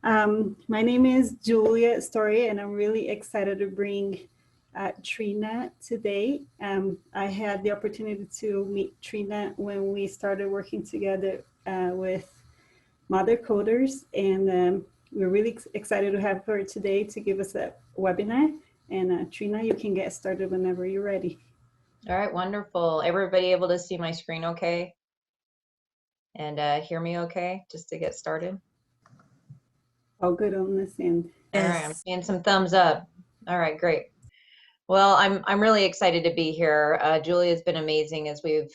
My name is Julia Story, and I'm really excited to bring Trina today. I had the opportunity to meet Trina when we started working together with Mother Coders, and we're really excited to have her today to give us a webinar. And Trina, you can get started whenever you're ready. All right, wonderful. Everybody able to see my screen okay? And hear me okay, just to get started? All good on this end. All right, I'm seeing some thumbs up. All right, great. Well, I'm really excited to be here. Julia's been amazing as we've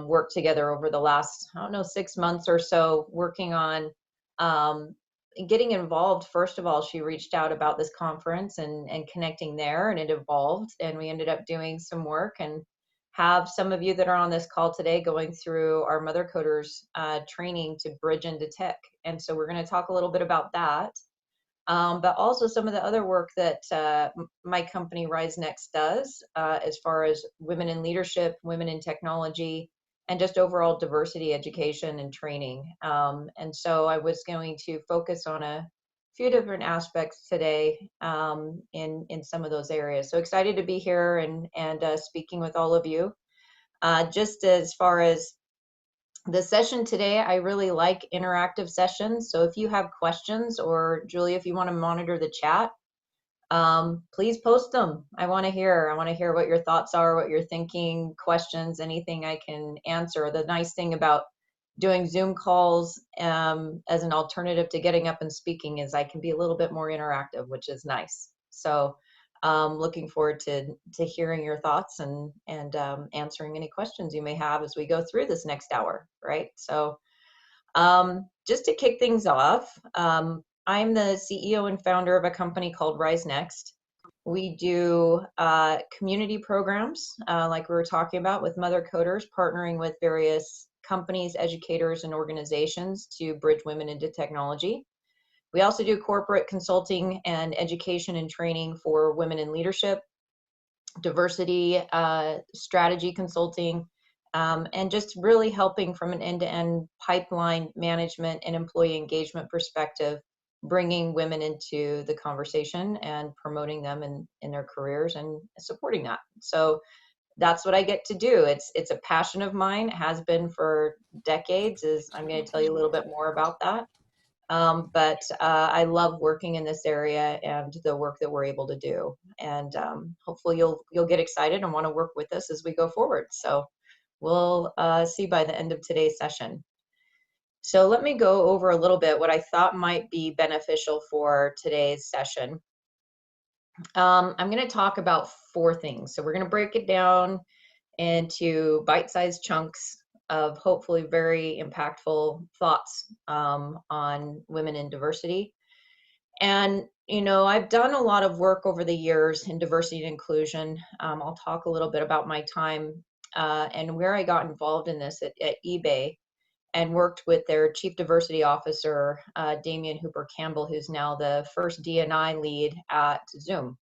worked together over the last, I don't know, 6 months or so, working on um, getting involved. First of all, she reached out about this conference and connecting there, and it evolved, and we ended up doing some work and have some of you that are on this call today going through our Mother Coders training to bridge into tech. And so we're going to talk a little bit about that. But also some of the other work that my company RizeNext does as far as women in leadership, women in technology, and just overall diversity education and training. And so I was going to focus on a few different aspects today in some of those areas. So excited to be here and speaking with all of you. Just as far as the session today, I really like interactive sessions. So if you have questions, or Julie, if you want to monitor the chat, please post them. I want to hear what your thoughts are, what you're thinking, questions, anything I can answer. The nice thing about doing Zoom calls as an alternative to getting up and speaking is I can be a little bit more interactive, which is nice. So looking forward to hearing your thoughts and answering any questions you may have as we go through this next hour, right? So just to kick things off, I'm the CEO and founder of a company called RizeNext. We do community programs, like we were talking about, with Mother Coders, partnering with various companies, educators, and organizations to bridge women into technology. We also do corporate consulting and education and training for women in leadership, diversity, strategy consulting, and just really helping from an end-to-end pipeline management and employee engagement perspective, bringing women into the conversation and promoting them in their careers and supporting that. So that's what I get to do. It's a passion of mine. It has been for decades. I'm going to tell you a little bit more about that. But I love working in this area and the work that we're able to do. And hopefully you'll get excited and want to work with us as we go forward. So we'll see by the end of today's session. So let me go over a little bit what I thought might be beneficial for today's session. I'm going to talk about 4 things. So we're going to break it down into bite-sized chunks of hopefully very impactful thoughts on women in diversity. And, you know, I've done a lot of work over the years in diversity and inclusion. I'll talk a little bit about my time and where I got involved in this at eBay, and worked with their Chief Diversity Officer, Damian Hooper Campbell, who's now the first DE&I lead at Zoom.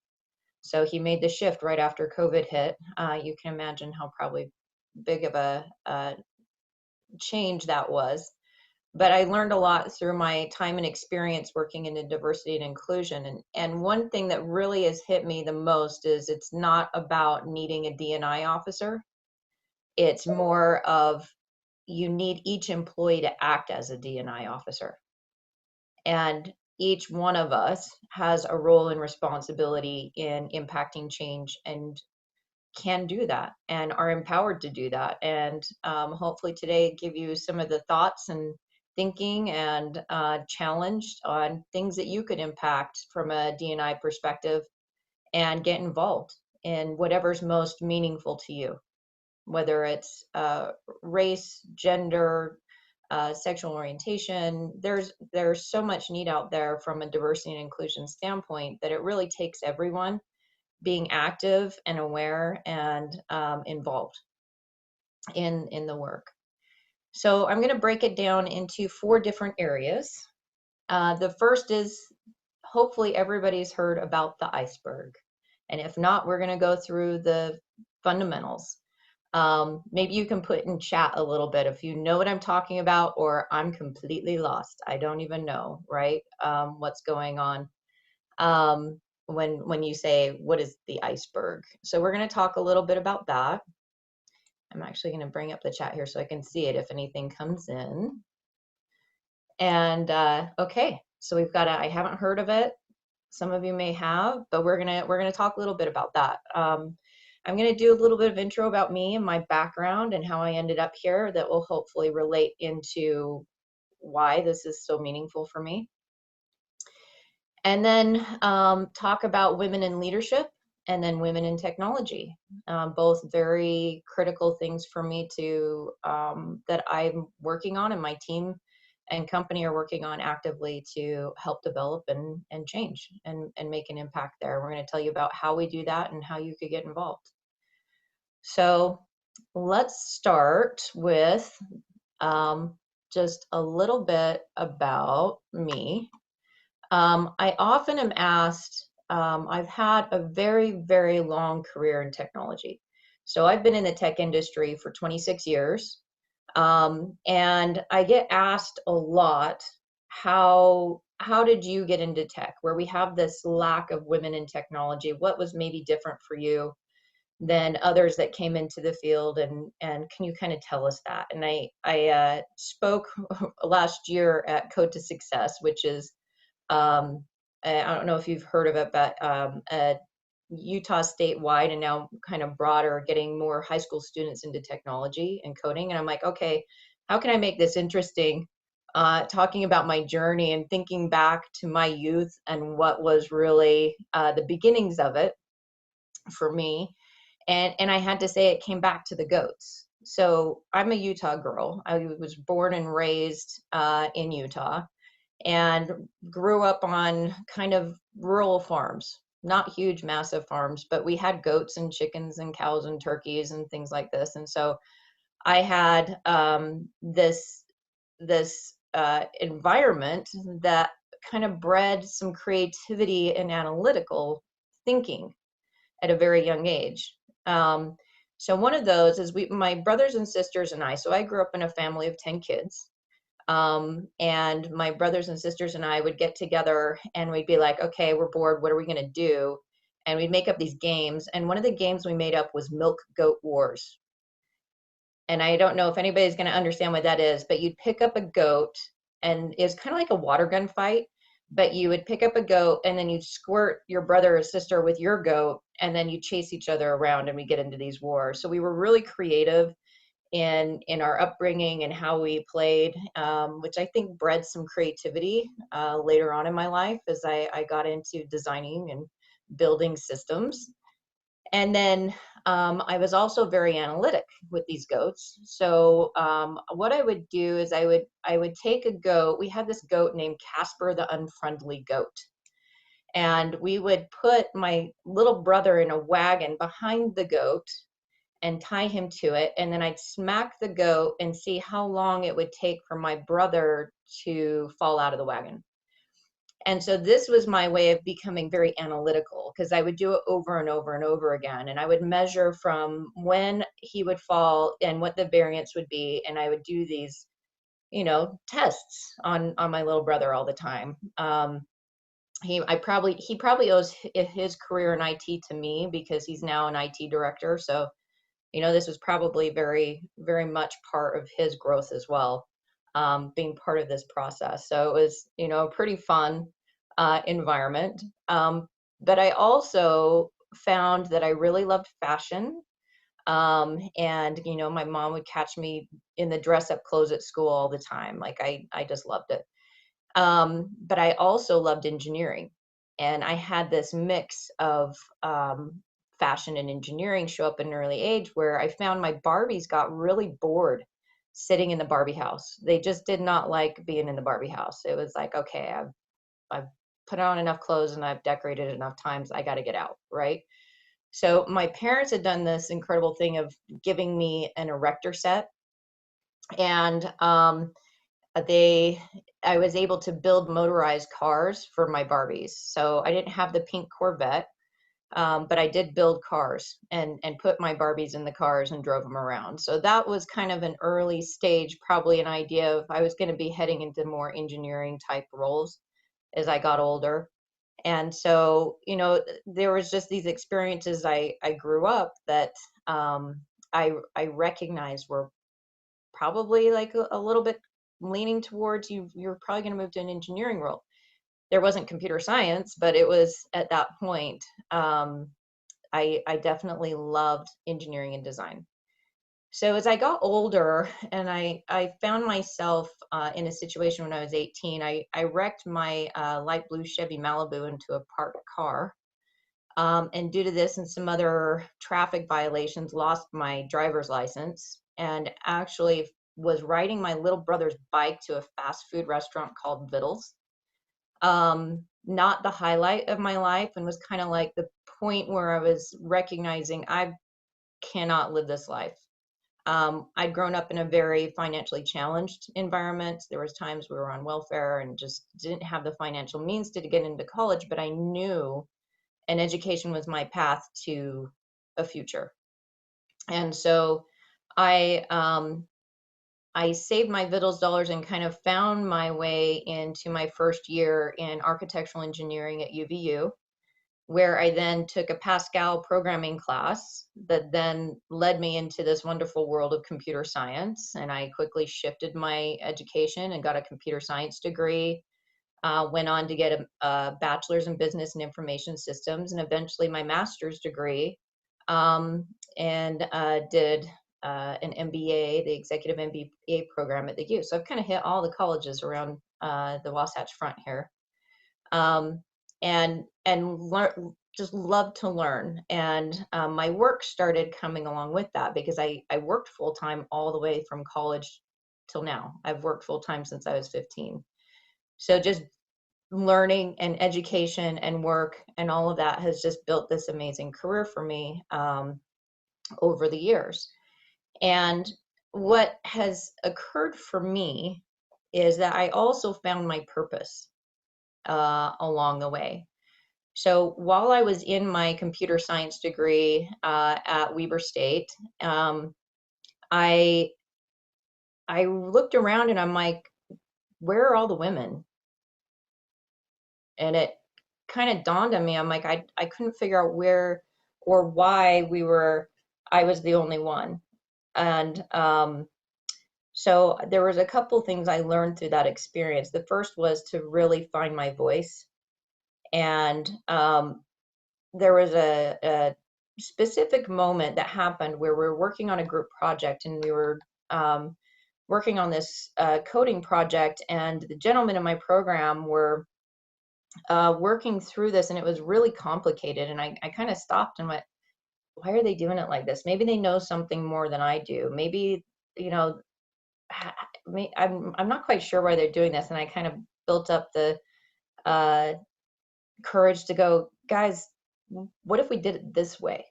So he made the shift right after COVID hit. You can imagine how probably big of a change that was. But I learned a lot through my time and experience working in diversity and inclusion. And one thing that really has hit me the most is it's not about needing a D&I officer. It's more of you need each employee to act as a D&I officer. And each one of us has a role and responsibility in impacting change and can do that and are empowered to do that. And hopefully today give you some of the thoughts and thinking and challenged on things that you could impact from a D&I perspective and get involved in whatever's most meaningful to you, whether it's race, gender, sexual orientation. There's so much need out there from a diversity and inclusion standpoint that it really takes everyone being active and aware and involved in the work. So I'm going to break it down into 4 different areas. The first is, hopefully everybody's heard about the iceberg. And if not, we're going to go through the fundamentals. Maybe you can put in chat a little bit if you know what I'm talking about, or I'm completely lost. I don't even know, right? What's going on when you say, what is the iceberg? So we're going to talk a little bit about that. I'm actually going to bring up the chat here so I can see it if anything comes in. And okay, so we've got I haven't heard of it. Some of you may have, but we're gonna talk a little bit about that. I'm gonna do a little bit of intro about me and my background and how I ended up here that will hopefully relate into why this is so meaningful for me. And then talk about women in leadership and then women in technology. Both very critical things for me to that I'm working on, and my team and company are working on actively to help develop and change and make an impact there. We're going to tell you about how we do that and how you could get involved. So let's start with just a little bit about me. I often am asked, I've had a very, very long career in technology. So I've been in the tech industry for 26 years. And I get asked a lot, how did you get into tech? Where we have this lack of women in technology, what was maybe different for you than others that came into the field, and can you kind of tell us that? And I spoke last year at Code to Success, which is I don't know if you've heard of it, but Utah statewide and now kind of broader, getting more high school students into technology and coding. And I'm like, okay, how can I make this interesting? Talking about my journey and thinking back to my youth and what was really the beginnings of it for me. And I had to say it came back to the goats. So I'm a Utah girl. I was born and raised in Utah and grew up on kind of rural farms, not huge, massive farms, but we had goats and chickens and cows and turkeys and things like this. And so I had this environment that kind of bred some creativity and analytical thinking at a very young age. So one of those is my brothers and sisters and I. So I grew up in a family of 10 kids. And my brothers and sisters and I would get together and we'd be like, okay, we're bored. What are we going to do? And we'd make up these games. And one of the games we made up was Milk Goat Wars. And I don't know if anybody's going to understand what that is, but you'd pick up a goat and it's kind of like a water gun fight, but you would pick up a goat and then you'd squirt your brother or sister with your goat and then you chase each other around and we get into these wars. So we were really creative in our upbringing and how we played, which I think bred some creativity later on in my life as I got into designing and building systems. And then I was also very analytic with these goats. So what I would do is I would take a goat. We had this goat named Casper the Unfriendly Goat. And we would put my little brother in a wagon behind the goat and tie him to it. And then I'd smack the goat and see how long it would take for my brother to fall out of the wagon. And so this was my way of becoming very analytical because I would do it over and over and over again. And I would measure from when he would fall and what the variance would be. And I would do these, tests on my little brother all the time. He probably owes his career in IT to me because he's now an IT director. So this was probably very, very much part of his growth as well, being part of this process. So it was, a pretty fun environment. But I also found that I really loved fashion. And, my mom would catch me in the dress up clothes at school all the time. Like I just loved it. But I also loved engineering. And I had this mix of fashion and engineering show up at an early age where I found my Barbies got really bored sitting in the Barbie house. They just did not like being in the Barbie house. It was like, okay, I've put on enough clothes and I've decorated enough times. I got to get out, right? So my parents had done this incredible thing of giving me an erector set. And I was able to build motorized cars for my Barbies. So I didn't have the pink Corvette. but I did build cars and put my Barbies in the cars and drove them around. So that was kind of an early stage, probably an idea of I was going to be heading into more engineering type roles as I got older. And so, you know, there was just these experiences I grew up that I recognized were probably like a little bit leaning towards you're probably going to move to an engineering role. There wasn't computer science, but it was at that point. I definitely loved engineering and design. So as I got older and I found myself in a situation when I was 18, I wrecked my light blue Chevy Malibu into a parked car. And due to this and some other traffic violations, lost my driver's license and actually was riding my little brother's bike to a fast food restaurant called Vittles. Not the highlight of my life, and was kind of like the point where I was recognizing I cannot live this life. I'd grown up in a very financially challenged environment. There was times we were on welfare and just didn't have the financial means to get into college, but I knew an education was my path to a future. And so I saved my Vittles dollars and kind of found my way into my first year in architectural engineering at UVU, where I then took a Pascal programming class that then led me into this wonderful world of computer science. And I quickly shifted my education and got a computer science degree, went on to get a bachelor's in business and information systems, and eventually my master's degree, and did an MBA, the executive MBA program at the U. So I've kind of hit all the colleges around the Wasatch Front here. And just love to learn. And my work started coming along with that because I worked full-time all the way from college till now. I've worked full-time since I was 15. So just learning and education and work and all of that has just built this amazing career for me over the years. And what has occurred for me is that I also found my purpose along the way. So while I was in my computer science degree at Weber State, I looked around and I'm like, where are all the women? And it kind of dawned on me. I'm like, I couldn't figure out where or why I was the only one. And so there was a couple things I learned through that experience. The first was to really find my voice. And there was a specific moment that happened where we were working on a group project, and we were working on this coding project, and the gentlemen in my program were working through this, and it was really complicated. And I kind of stopped and went, why are they doing it like this? Maybe they know something more than I do. Maybe, you know, I'm not quite sure why they're doing this. And I kind of built up the courage to go, guys, what if we did it this way?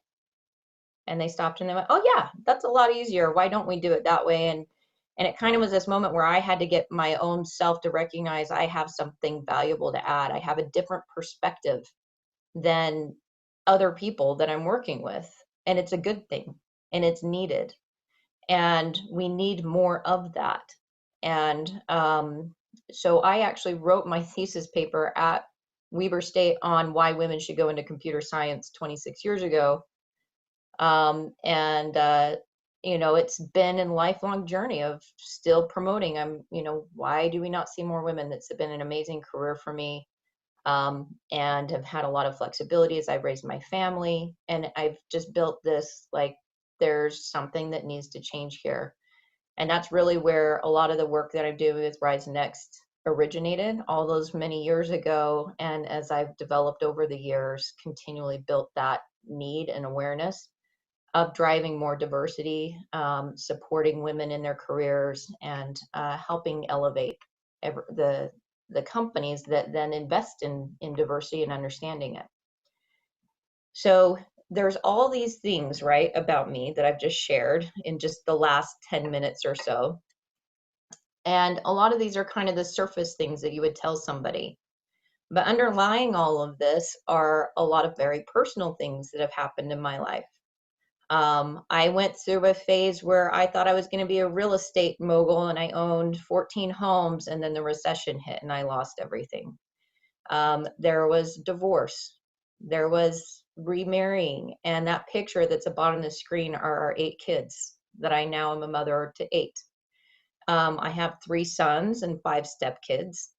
And they stopped and they went, oh yeah, that's a lot easier. Why don't we do it that way? And it kind of was this moment where I had to get my own self to recognize I have something valuable to add. I have a different perspective than other people that I'm working with. And it's a good thing and it's needed. And we need more of that. And so I actually wrote my thesis paper at Weber State on why women should go into computer science 26 years ago. You know, it's been a lifelong journey of still promoting. You know, why do we not see more women? That's been an amazing career for me. And have had a lot of flexibility as I've raised my family. And I've just built this, like, there's something that needs to change here. And that's really where a lot of the work that I do with RizeNext originated all those many years ago. And as I've developed over the years, continually built that need and awareness of driving more diversity, supporting women in their careers, and helping elevate the companies that then invest in diversity and understanding it. So there's all these things, right, about me that I've just shared in just the last 10 minutes or so. And a lot of these are kind of the surface things that you would tell somebody. But underlying all of this are a lot of very personal things that have happened in my life. I went through a phase where I thought I was going to be a real estate mogul, and I owned 14 homes, and then the recession hit and I lost everything. There was divorce. There was remarrying. And that picture that's at the bottom of the screen are our 8 kids that I now am a mother to 8. I have 3 sons and 5 stepkids.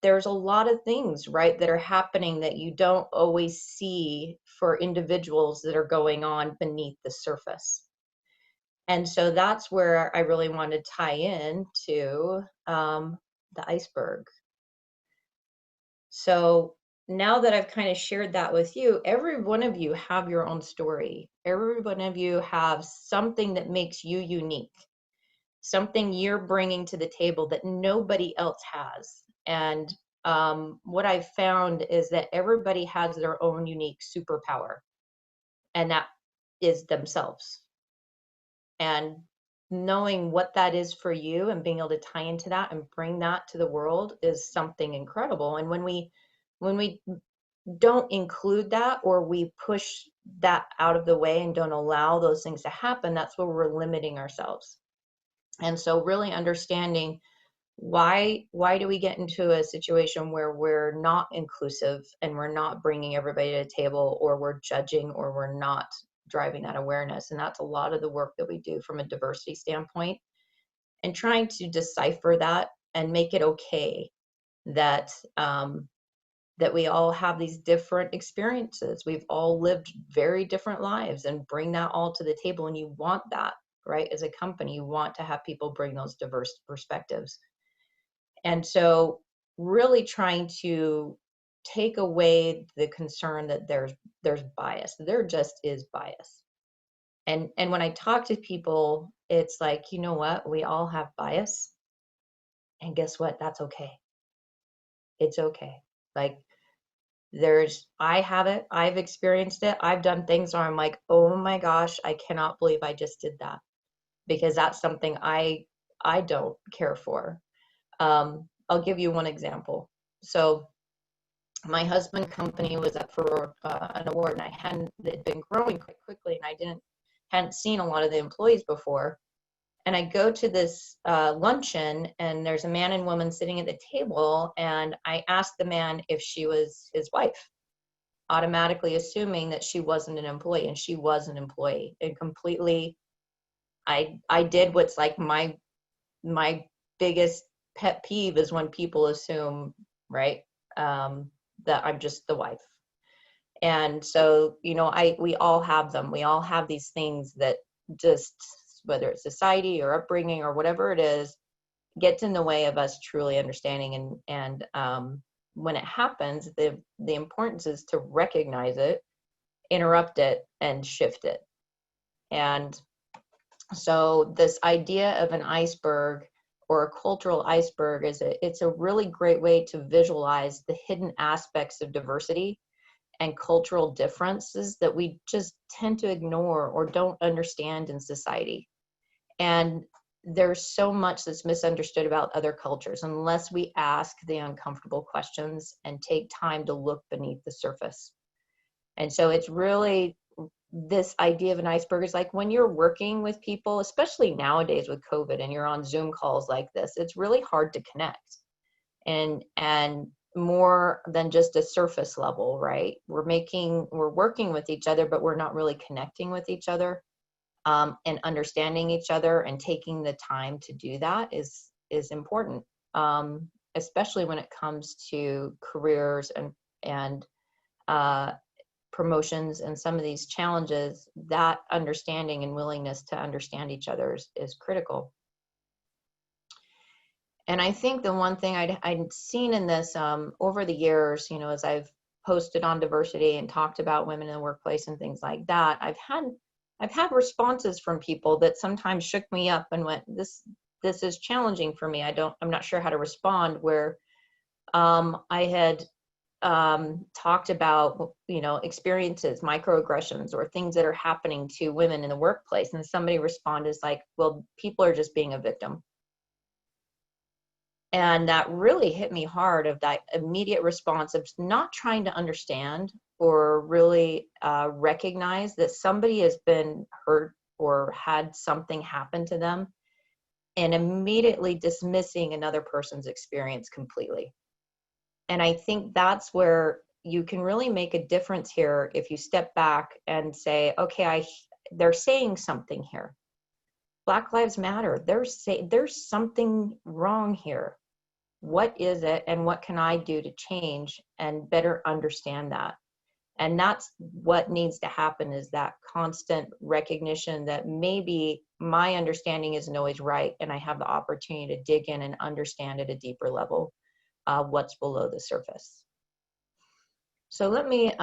There's a lot of things, right, that are happening that you don't always see for individuals that are going on beneath the surface. And so that's where I really want to tie in to the iceberg. So now that I've kind of shared that with you, every one of you have your own story. Every one of you have something that makes you unique, something you're bringing to the table that nobody else has. And what I've found is that everybody has their own unique superpower, and that is themselves. And knowing what that is for you and being able to tie into that and bring that to the world is something incredible. And when we don't include that, or we push that out of the way and don't allow those things to happen, that's where we're limiting ourselves. And so really understanding why do we get into a situation where we're not inclusive and we're not bringing everybody to the table, or we're judging, or we're not driving that awareness. And that's a lot of the work that we do from a diversity standpoint, and trying to decipher that and make it okay that that we all have these different experiences. We've all lived very different lives, and bring that all to the table. And you want that, right? As a company, you want to have people bring those diverse perspectives. And so really trying to take away the concern that there's bias. There just is bias. And when I talk to people, it's like, you know what? We all have bias. And guess what? That's okay. It's okay. Like, I have it, I've experienced it. I've done things where I'm like, oh my gosh, I cannot believe I just did that, because that's something I don't care for. I'll give you one example. So my husband's company was up for an award, and it had been growing quite quickly, and hadn't seen a lot of the employees before. And I go to this luncheon, and there's a man and woman sitting at the table, and I asked the man if she was his wife, automatically assuming that she wasn't an employee, and she was an employee. And completely, I did what's like my biggest pet peeve is when people assume, right, that I'm just the wife. And so, we all have them. We all have these things that just, whether it's society or upbringing or whatever it is, gets in the way of us truly understanding. And when it happens, the importance is to recognize it, interrupt it, and shift it. And so this idea of an iceberg, or a cultural iceberg, it's a really great way to visualize the hidden aspects of diversity and cultural differences that we just tend to ignore or don't understand in society. And there's so much that's misunderstood about other cultures unless we ask the uncomfortable questions and take time to look beneath the surface. And so it's really, this idea of an iceberg is like when you're working with people, especially nowadays with COVID, and you're on Zoom calls like this, it's really hard to connect. And more than just a surface level, right? We're working with each other, but we're not really connecting with each other, and understanding each other, and taking the time to do that is important, especially when it comes to careers and promotions and some of these challenges. That understanding and willingness to understand each other is critical. And I think the one thing I'd seen in this over the years, as I've posted on diversity and talked about women in the workplace and things like that, I've had responses from people that sometimes shook me up and went, this is challenging for me. I'm not sure how to respond, where I had talked about, experiences, microaggressions, or things that are happening to women in the workplace. And somebody responded like, well, people are just being a victim. And that really hit me hard, of that immediate response of not trying to understand or really recognize that somebody has been hurt or had something happen to them, and immediately dismissing another person's experience completely. And I think that's where you can really make a difference here if you step back and say, okay, they're saying something here. Black Lives Matter. There's something wrong here. What is it, and what can I do to change and better understand that? And that's what needs to happen, is that constant recognition that maybe my understanding isn't always right, and I have the opportunity to dig in and understand at a deeper level what's below the surface. So let me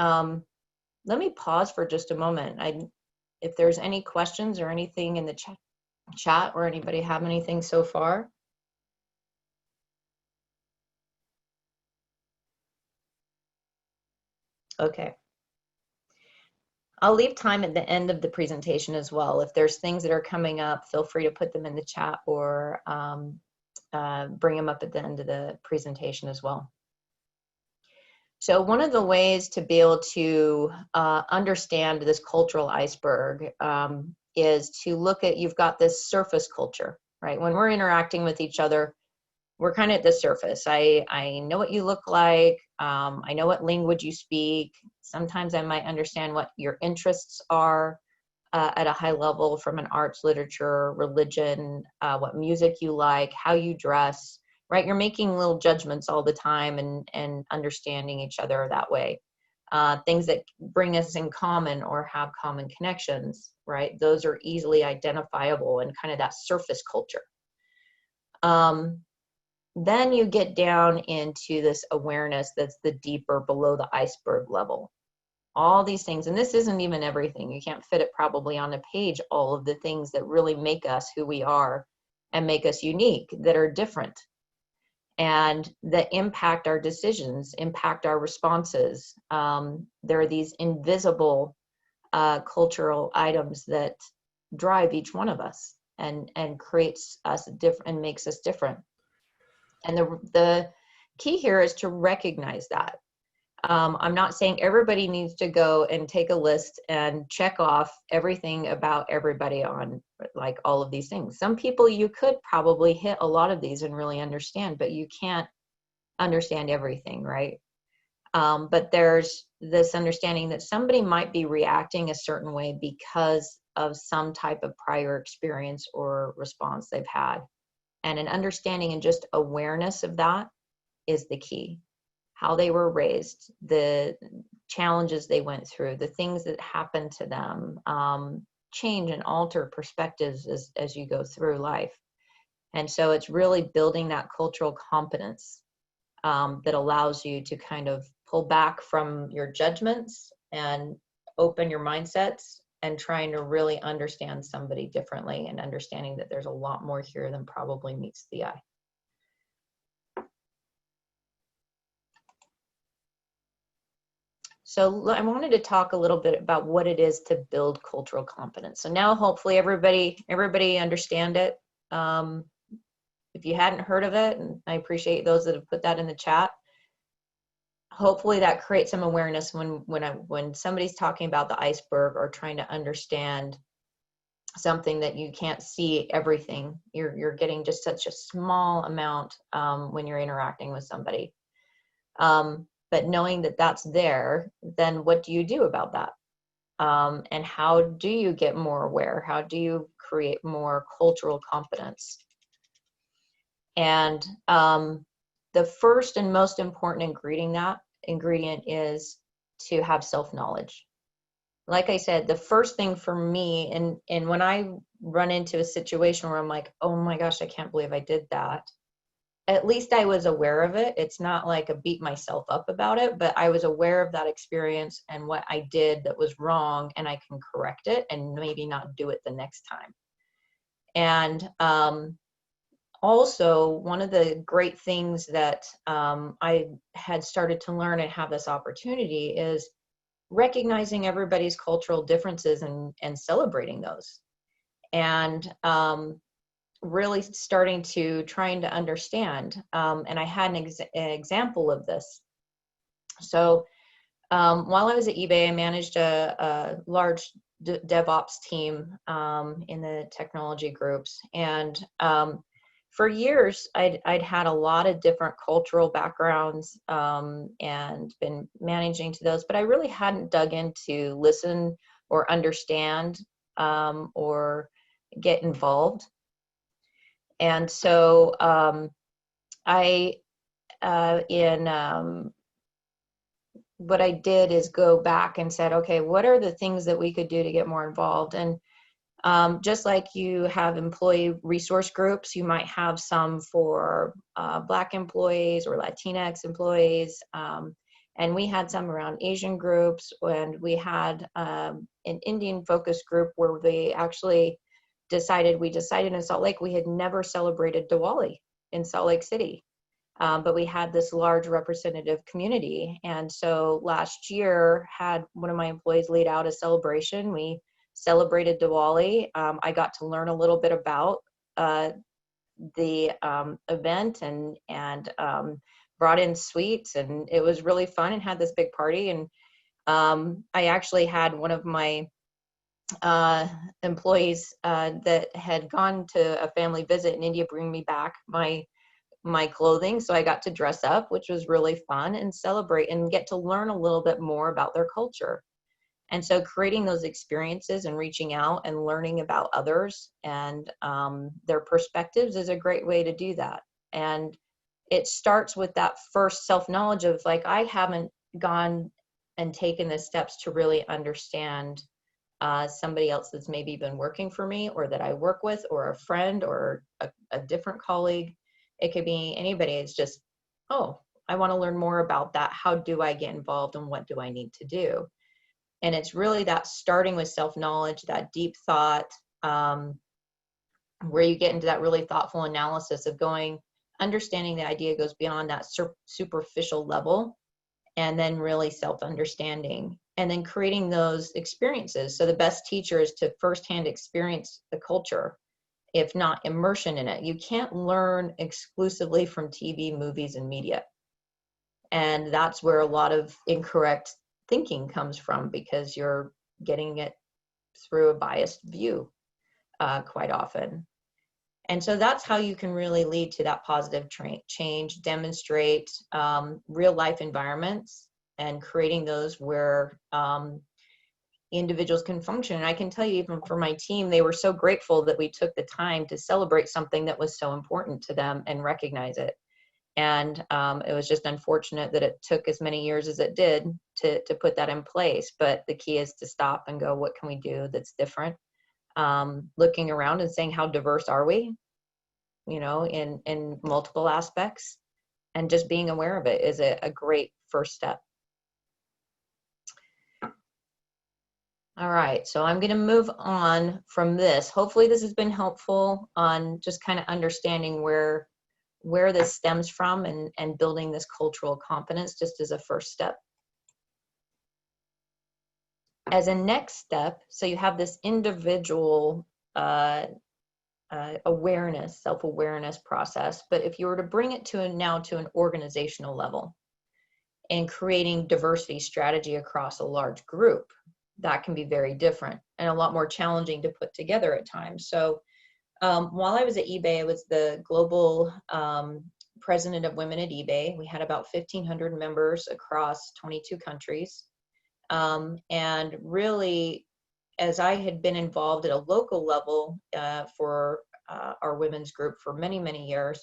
pause for just a moment. If there's any questions or anything in the chat, or anybody have anything so far? Okay. I'll leave time at the end of the presentation as well. If there's things that are coming up, feel free to put them in the chat, or bring them up at the end of the presentation as well. So one of the ways to be able to understand this cultural iceberg is to look at, you've got this surface culture, right? When we're interacting with each other, we're kind of at the surface. I know what you look like. I know what language you speak. Sometimes I might understand what your interests are at a high level, from an arts, literature, religion, what music you like, how you dress, right? You're making little judgments all the time, and understanding each other that way. Things that bring us in common or have common connections, right? Those are easily identifiable and kind of that surface culture. Then you get down into this awareness that's the deeper, below the iceberg level. All these things, and this isn't even everything. You can't fit it probably on a page, all of the things that really make us who we are and make us unique, that are different, and that impact our decisions, impact our responses. There are these invisible cultural items that drive each one of us and creates us different and makes us different. And the key here is to recognize that. I'm not saying everybody needs to go and take a list and check off everything about everybody on, like, all of these things. Some people you could probably hit a lot of these and really understand, but you can't understand everything, right? But there's this understanding that somebody might be reacting a certain way because of some type of prior experience or response they've had. And an understanding and just awareness of that is the key. How they were raised, the challenges they went through, the things that happened to them, change and alter perspectives as you go through life. And so it's really building that cultural competence that allows you to kind of pull back from your judgments and open your mindsets, and trying to really understand somebody differently, and understanding that there's a lot more here than probably meets the eye. So I wanted to talk a little bit about what it is to build cultural competence. So now hopefully everybody understand it. If you hadn't heard of it, and I appreciate those that have put that in the chat, hopefully that creates some awareness when somebody's talking about the iceberg, or trying to understand something that you can't see everything. You're getting just such a small amount when you're interacting with somebody. But knowing that that's there, then what do you do about that? And how do you get more aware? How do you create more cultural competence? And the first and most important ingredient is to have self-knowledge. Like I said, the first thing for me, and when I run into a situation where I'm like, oh my gosh, I can't believe I did that, at least I was aware of it. It's not like a beat myself up about it, but I was aware of that experience and what I did that was wrong, and I can correct it and maybe not do it the next time. And also, one of the great things that I had started to learn and have this opportunity is recognizing everybody's cultural differences and celebrating those. And really starting to trying to understand. And I had an example of this. So while I was at eBay, I managed a large DevOps team in the technology groups. And for years, I'd had a lot of different cultural backgrounds and been managing to those, but I really hadn't dug into listen or understand or get involved. And so what I did is go back and said, okay, what are the things that we could do to get more involved? And just like you have employee resource groups, you might have some for Black employees or Latinx employees. And we had some around Asian groups, and we had an Indian focus group where we decided in Salt Lake, we had never celebrated Diwali in Salt Lake City. But we had this large representative community. And so last year had one of my employees lead out a celebration. We celebrated Diwali. I got to learn a little bit about the event and brought in sweets, and it was really fun and had this big party. And I actually had one of my employees that had gone to a family visit in India bring me back my clothing. So I got to dress up, which was really fun, and celebrate and get to learn a little bit more about their culture. And so creating those experiences and reaching out and learning about others and their perspectives is a great way to do that. And it starts with that first self-knowledge of like, I haven't gone and taken the steps to really understand somebody else that's maybe been working for me or that I work with or a friend or a different colleague. It could be anybody. It's just, oh, I want to learn more about that. How do I get involved and what do I need to do? And it's really that starting with self-knowledge, that deep thought, where you get into that really thoughtful analysis of understanding the idea goes beyond that superficial level, and then really self-understanding, and then creating those experiences. So the best teacher is to firsthand experience the culture, if not immersion in it. You can't learn exclusively from TV, movies, and media. And that's where a lot of incorrect thinking comes from, because you're getting it through a biased view quite often. And so that's how you can really lead to that positive change, demonstrate real life environments and creating those where individuals can function. And I can tell you, even for my team, they were so grateful that we took the time to celebrate something that was so important to them and recognize it. And it was just unfortunate that it took as many years as it did to put that in place. But the key is to stop and go, what can we do that's different? Looking around and saying, how diverse are we? In multiple aspects, and just being aware of it is a great first step. All right, so I'm going to move on from this. Hopefully this has been helpful on just kind of understanding where this stems from and building this cultural competence just as a first step. As a next step, so you have this individual awareness, self-awareness process, but if you were to bring it to an organizational level and creating diversity strategy across a large group, that can be very different and a lot more challenging to put together at times. So while I was at eBay, I was the global president of Women at eBay. We had about 1,500 members across 22 countries. And really, as I had been involved at a local level for our women's group for many, many years,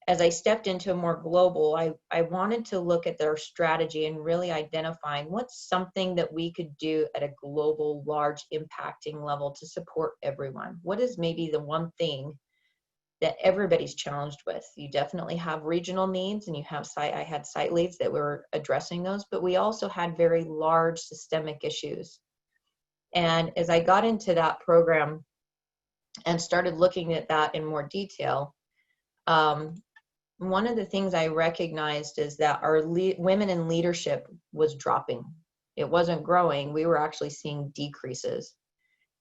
as I stepped into a more global, I wanted to look at their strategy and really identifying what's something that we could do at a global, large impacting level to support everyone. What is maybe the one thing that everybody's challenged with? You definitely have regional needs, and I had site leads that were addressing those, but we also had very large systemic issues. And as I got into that program and started looking at that in more detail, one of the things I recognized is that our women in leadership was dropping. It wasn't growing. We were actually seeing decreases.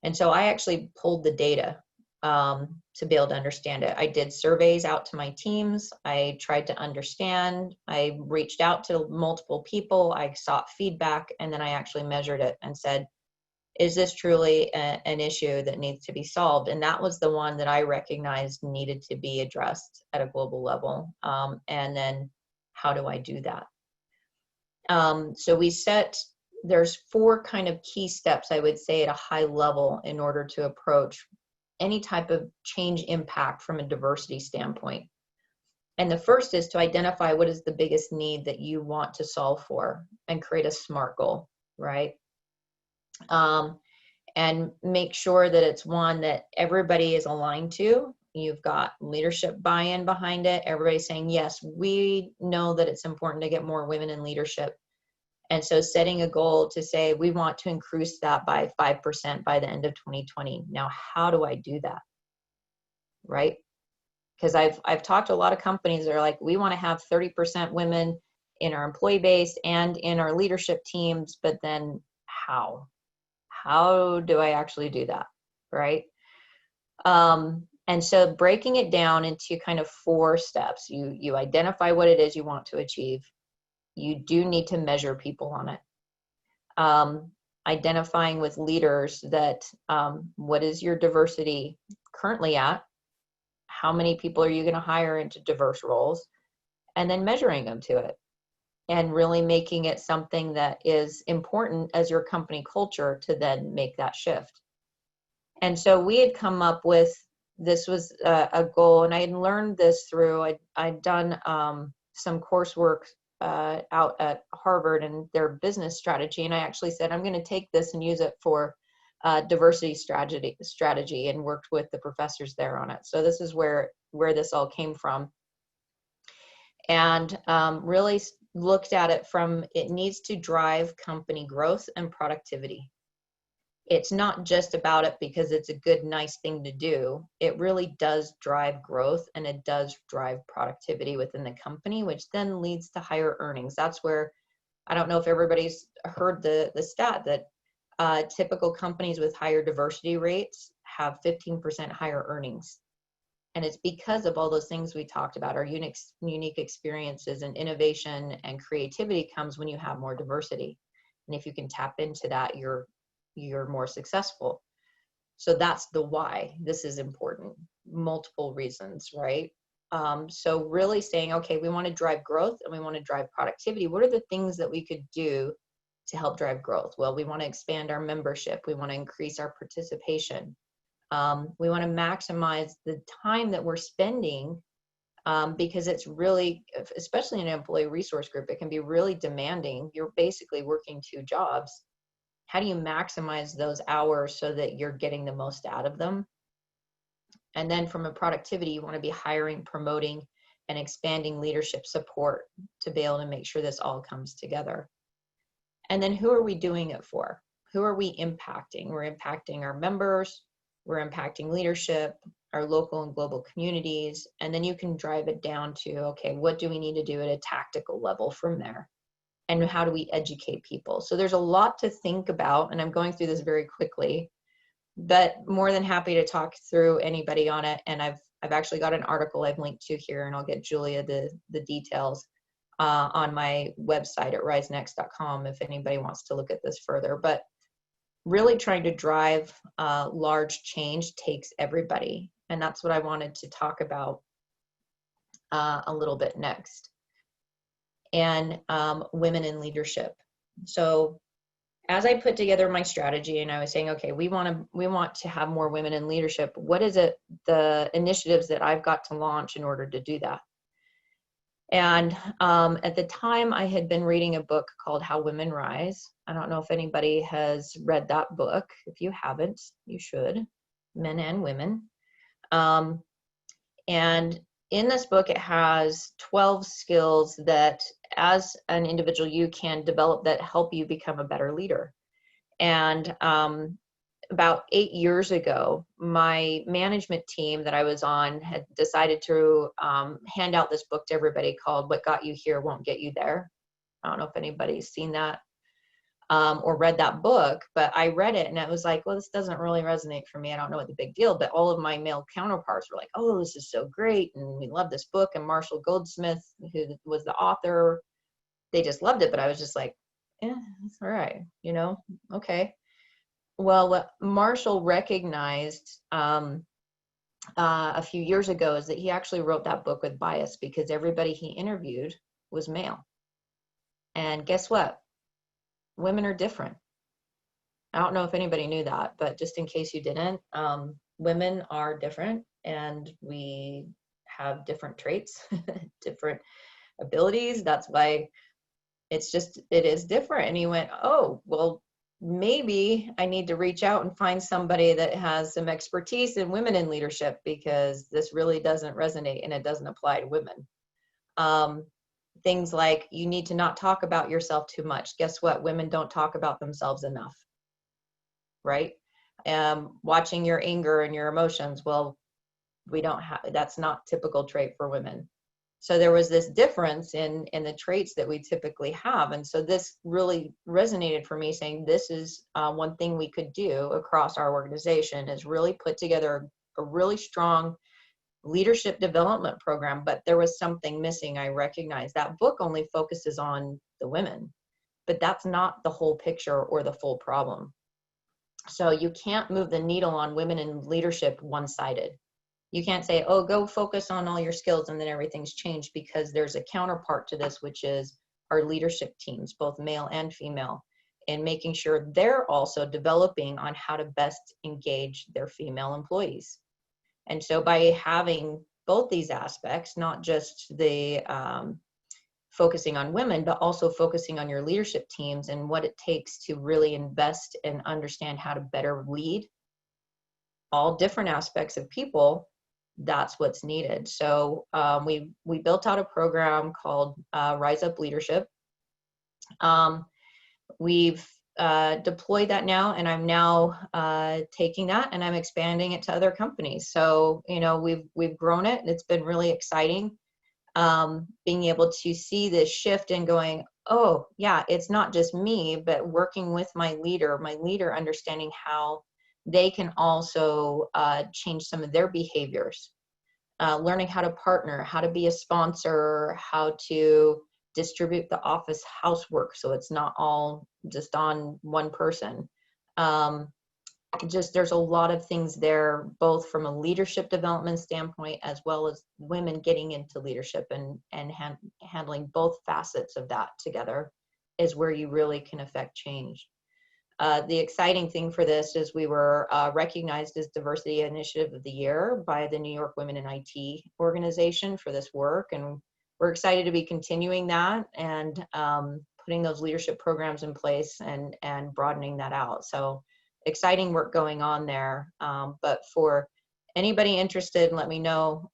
And so I actually pulled the data to be able to understand it. I did surveys out to my teams. I tried to understand. I reached out to multiple people. I sought feedback, and then I actually measured it and said, is this truly an issue that needs to be solved? And that was the one that I recognized needed to be addressed at a global level. And then how do I do that? So there's 4 kind of key steps, I would say, at a high level in order to approach any type of change impact from a diversity standpoint. And the first is to identify what is the biggest need that you want to solve for and create a SMART goal, right? And make sure that it's one that everybody is aligned to. You've got leadership buy-in behind it. Everybody's saying, yes, we know that it's important to get more women in leadership. And so setting a goal to say, we want to increase that by 5% by the end of 2020. Now, how do I do that? Right? Because I've talked to a lot of companies that are like, we want to have 30% women in our employee base and in our leadership teams, but then how? How do I actually do that? Right? And so breaking it down into kind of 4 steps. You identify what it is you want to achieve. You do need to measure people on it. Identifying with leaders that what is your diversity currently at? How many people are you going to hire into diverse roles? And then measuring them to it and really making it something that is important as your company culture to then make that shift. And so we had come up with, this was a goal, and I had learned this through, I'd done some coursework out at Harvard and their business strategy. And I actually said, I'm going to take this and use it for diversity strategy, and worked with the professors there on it. So this is where this all came from. And really looked at it from, it needs to drive company growth and productivity. It's not just about it because it's a good, nice thing to do. It really does drive growth, and it does drive productivity within the company, which then leads to higher earnings. That's where, I don't know if everybody's heard the stat that typical companies with higher diversity rates have 15% higher earnings. And it's because of all those things we talked about. Our unique experiences and innovation and creativity comes when you have more diversity. And if you can tap into that, you're more successful. So that's the why this is important. Multiple reasons, right? So really saying, okay, we want to drive growth and we want to drive productivity. What are the things that we could do to help drive growth? Well, we want to expand our membership. We want to increase our participation. We want to maximize the time that we're spending because it's really, especially in an employee resource group, it can be really demanding. You're basically working 2 jobs. How do you maximize those hours so that you're getting the most out of them? And then from a productivity, you want to be hiring, promoting, and expanding leadership support to be able to make sure this all comes together. And then who are we doing it for? Who are we impacting? We're impacting our members, we're impacting leadership, our local and global communities, and then you can drive it down to, okay, what do we need to do at a tactical level from there? And how do we educate people? So there's a lot to think about, and I'm going through this very quickly, but more than happy to talk through anybody on it. And I've actually got an article I've linked to here, and I'll get Julia the details on my website at RizeNext.com if anybody wants to look at this further. But really trying to drive large change takes everybody. And that's what I wanted to talk about a little bit next. And women in leadership. So as I put together my strategy and I was saying, okay, we want to have more women in leadership. What is it, the initiatives that I've got to launch in order to do that? And at the time I had been reading a book called How Women Rise. I don't know if anybody has read that book. If you haven't, you should, men and women. And in this book, it has 12 skills that as an individual you can develop that help you become a better leader. And about 8 years ago, my management team that I was on had decided to hand out this book to everybody called What Got You Here Won't Get You There. I don't know if anybody's seen that. or read that book, but I read it and it was like, well, this doesn't really resonate for me. I don't know what the big deal, but all of my male counterparts were like, oh, this is so great. And we love this book. And Marshall Goldsmith, who was the author, they just loved it. But I was just like, yeah, that's all right. Okay. Well, what Marshall recognized a few years ago is that he actually wrote that book with bias because everybody he interviewed was male. And guess what? Women are different. I don't know if anybody knew that, but just in case you didn't, women are different and we have different traits, different abilities. That's why it is different. And he went, oh, well, maybe I need to reach out and find somebody that has some expertise in women in leadership because this really doesn't resonate and it doesn't apply to women. Things like you need to not talk about yourself too much. Guess what? Women don't talk about themselves enough, right? Watching your anger and your emotions. Well, that's not typical trait for women. So there was this difference in the traits that we typically have. And so this really resonated for me, saying this is one thing we could do across our organization is really put together a really strong leadership development program. But there was something missing. I recognized that book only focuses on the women, but that's not the whole picture or the full problem. So you can't move the needle on women in leadership one-sided. You can't say, oh, go focus on all your skills and then everything's changed, because there's a counterpart to this, which is our leadership teams, both male and female, and making sure they're also developing on how to best engage their female employees. And so by having both these aspects, not just the focusing on women, but also focusing on your leadership teams and what it takes to really invest and understand how to better lead all different aspects of people, that's what's needed. So we built out a program called Rise Up Leadership. We've deployed that now, and I'm now taking that and I'm expanding it to other companies. So we've grown it, and it's been really exciting. Being able to see this shift and going, oh yeah, it's not just me, but working with my leader understanding how they can also change some of their behaviors, learning how to partner, how to be a sponsor, how to distribute the office housework so it's not all just on one person. There's a lot of things there, both from a leadership development standpoint as well as women getting into leadership, and handling both facets of that together is where you really can affect change. The exciting thing for this is we were recognized as Diversity Initiative of the Year by the New York Women in IT organization for this work. And we're excited to be continuing that and putting those leadership programs in place and broadening that out. So exciting work going on there. But for anybody interested, let me know.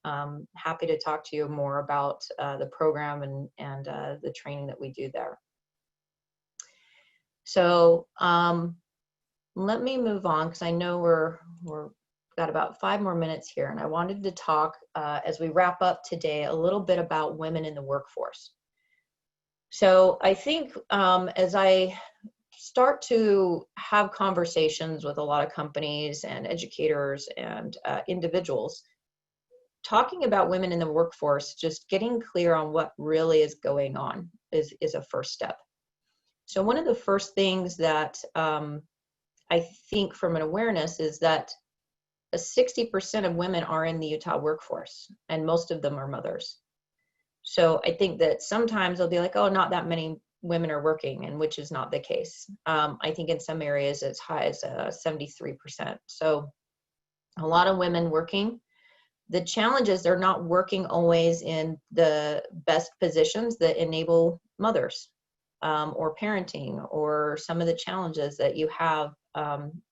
Happy to talk to you more about the program and the training that we do there. So let me move on, because I know we're got about 5 more minutes here, and I wanted to talk as we wrap up today a little bit about women in the workforce. So I think as I start to have conversations with a lot of companies and educators and individuals, talking about women in the workforce, just getting clear on what really is going on is a first step. So one of the first things that I think from an awareness is that 60% of women are in the Utah workforce, and most of them are mothers. So I think that sometimes they'll be like, oh, not that many women are working, and which is not the case. I think in some areas it's high as 73%. So a lot of women working. The challenge is they're not working always in the best positions that enable mothers. Or parenting, or some of the challenges that you have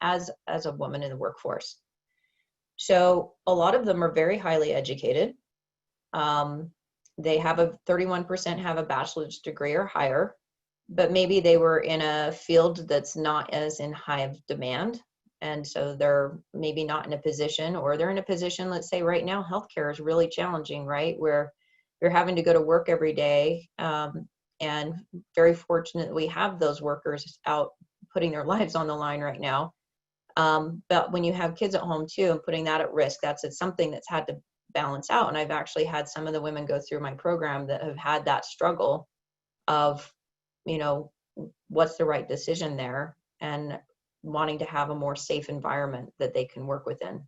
as a woman in the workforce. So a lot of them are very highly educated. They have 31% have a bachelor's degree or higher, but maybe they were in a field that's not as in high demand. And so they're maybe not in a position, or they're in a position, let's say right now, healthcare is really challenging, right? Where you're having to go to work every day. and very fortunate that we have those workers out putting their lives on the line right now. But when you have kids at home too, and putting that at risk, it's something that's had to balance out. And I've actually had some of the women go through my program that have had that struggle of, you know, what's the right decision there, and wanting to have a more safe environment that they can work within.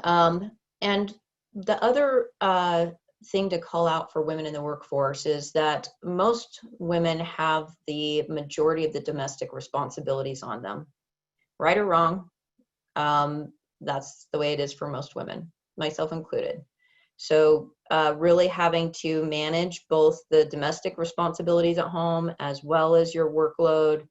And the other thing to call out for women in the workforce is that most women have the majority of the domestic responsibilities on them, right or wrong. That's the way it is for most women, myself included. So really having to manage both the domestic responsibilities at home as well as your workload,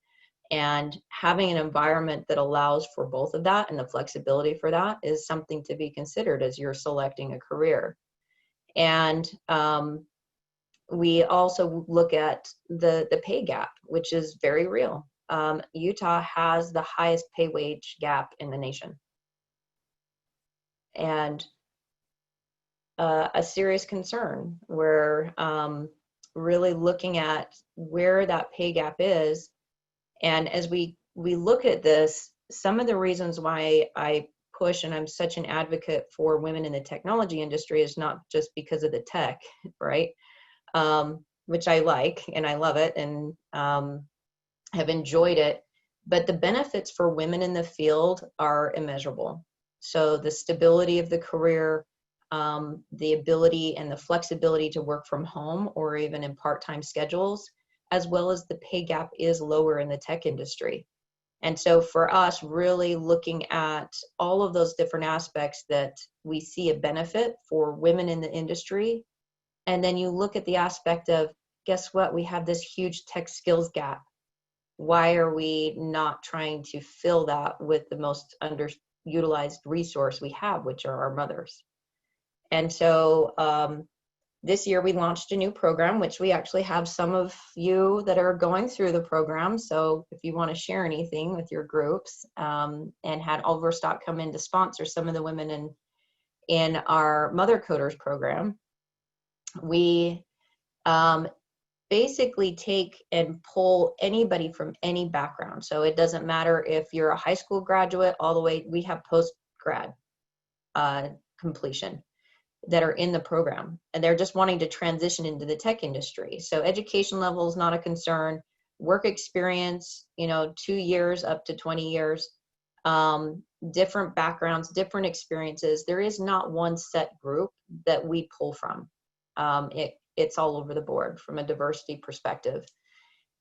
and having an environment that allows for both of that and the flexibility for that is something to be considered as you're selecting a career. And we also look at the pay gap, which is very real. Utah has the highest pay wage gap in the nation. And a serious concern. We're really looking at where that pay gap is. And as we look at this, some of the reasons why I push and I'm such an advocate for women in the technology industry is not just because of the tech, right? Which I like and I love it and have enjoyed it. But the benefits for women in the field are immeasurable. So the stability of the career, the ability and the flexibility to work from home or even in part-time schedules, as well as the pay gap is lower in the tech industry. And so for us, really looking at all of those different aspects that we see a benefit for women in the industry. And then you look at the aspect of, guess what? We have this huge tech skills gap. Why are we not trying to fill that with the most underutilized resource we have, which are our mothers? And so this year we launched a new program, which we actually have some of you that are going through the program. So if you want to share anything with your groups, and had Overstock come in to sponsor some of the women in our Mother Coders program, we basically take and pull anybody from any background. So it doesn't matter if you're a high school graduate all the way, we have post-grad completion that are in the program, and they're just wanting to transition into the tech industry. So education level is not a concern. Work experience, 2 years up to 20 years, different backgrounds, different experiences. There is not one set group that we pull from. It's all over the board from a diversity perspective.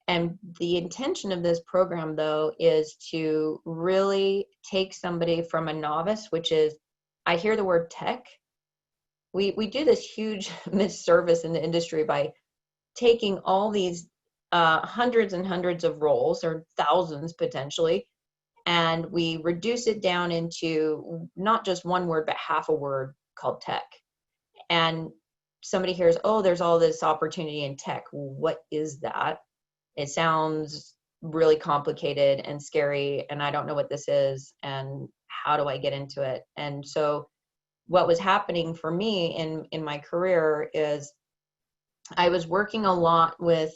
And the intention of this program, though, is to really take somebody from a novice, which is, I hear the word tech. We do this huge misservice in the industry by taking all these hundreds and hundreds of roles, or thousands potentially, and we reduce it down into not just one word, but half a word called tech. And somebody hears, oh, there's all this opportunity in tech. What is that? It sounds really complicated and scary, and I don't know what this is, and how do I get into it? And so what was happening for me in my career is I was working a lot with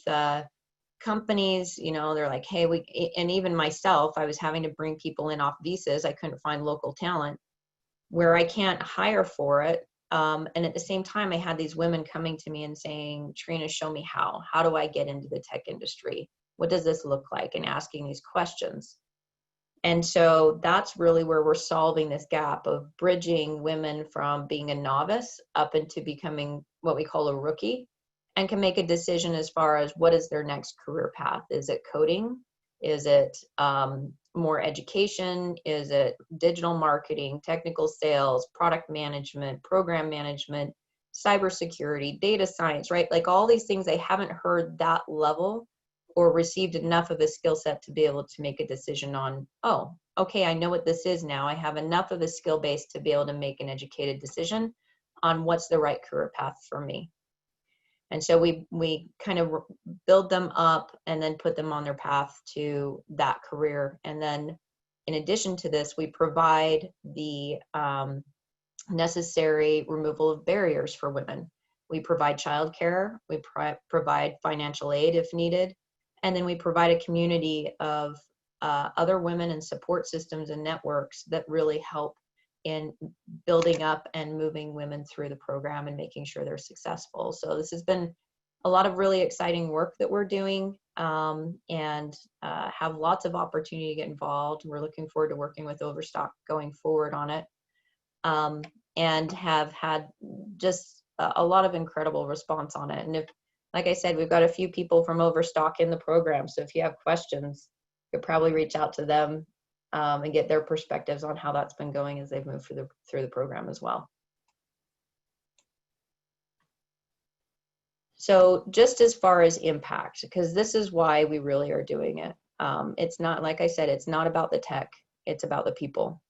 companies, they're like, hey, and even myself, I was having to bring people in off visas. I couldn't find local talent where I can't hire for it. And at the same time, I had these women coming to me and saying, Trina, show me how do I get into the tech industry? What does this look like? And asking these questions. And so that's really where we're solving this gap of bridging women from being a novice up into becoming what we call a rookie, and can make a decision as far as what is their next career path. Is it coding? Is it more education? Is it digital marketing, technical sales, product management, program management, cybersecurity, data science, right? Like all these things, I haven't heard that level or received enough of a skill set to be able to make a decision on, oh, okay, I know what this is now. I have enough of a skill base to be able to make an educated decision on what's the right career path for me. And so we kind of build them up and then put them on their path to that career. And then in addition to this, we provide the necessary removal of barriers for women. We provide childcare, we provide financial aid if needed, and then we provide a community of other women and support systems and networks that really help in building up and moving women through the program and making sure they're successful. So this has been a lot of really exciting work that we're doing, and have lots of opportunity to get involved. We're looking forward to working with Overstock going forward on it, and have had just a lot of incredible response on it. And if, like I said, we've got a few people from Overstock in the program, so if you have questions, you could probably reach out to them and get their perspectives on how that's been going as they've moved through the program as well. So just as far as impact, because this is why we really are doing it. It's not, like I said, it's not about the tech, it's about the people.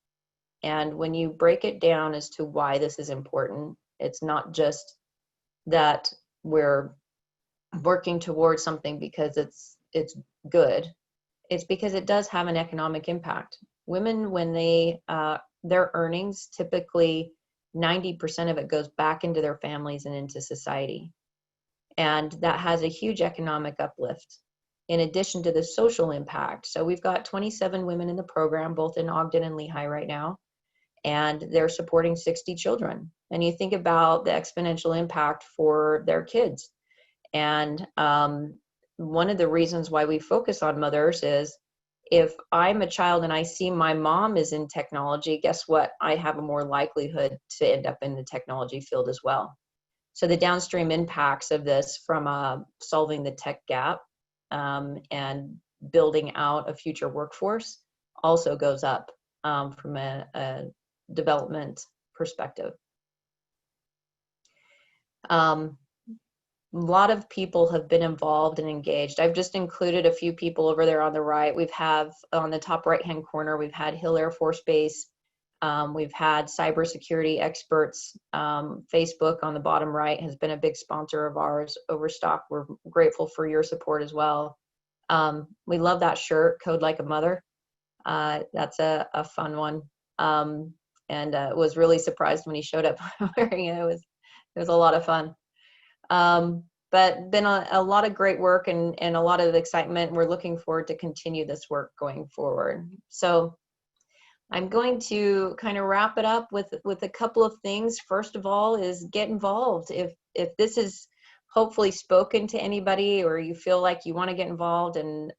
And when you break it down as to why this is important, it's not just that we're working towards something because it's good. It's because it does have an economic impact. Women, when they their earnings, typically 90% of it goes back into their families and into society. And that has a huge economic uplift in addition to the social impact. So we've got 27 women in the program, both in Ogden and Lehigh right now, and they're supporting 60 children. And you think about the exponential impact for their kids. And one of the reasons why we focus on mothers is, if I'm a child and I see my mom is in technology, guess what? I have a more likelihood to end up in the technology field as well. So the downstream impacts of this, from solving the tech gap and building out a future workforce, also goes up from a development perspective. A lot of people have been involved and engaged. I've just included a few people over there on the right. We've have on the top right-hand corner, we've had Hill Air Force Base. We've had cybersecurity experts. Facebook on the bottom right has been a big sponsor of ours. Overstock, we're grateful for your support as well. We love that shirt, Code Like a Mother. That's a fun one. And was really surprised when he showed up wearing it. It was a lot of fun. But been a lot of great work and a lot of excitement. We're looking forward to continue this work going forward. So I'm going to kind of wrap it up with a couple of things. First of all is get involved. If this is hopefully spoken to anybody, or you feel like you want to get involved, and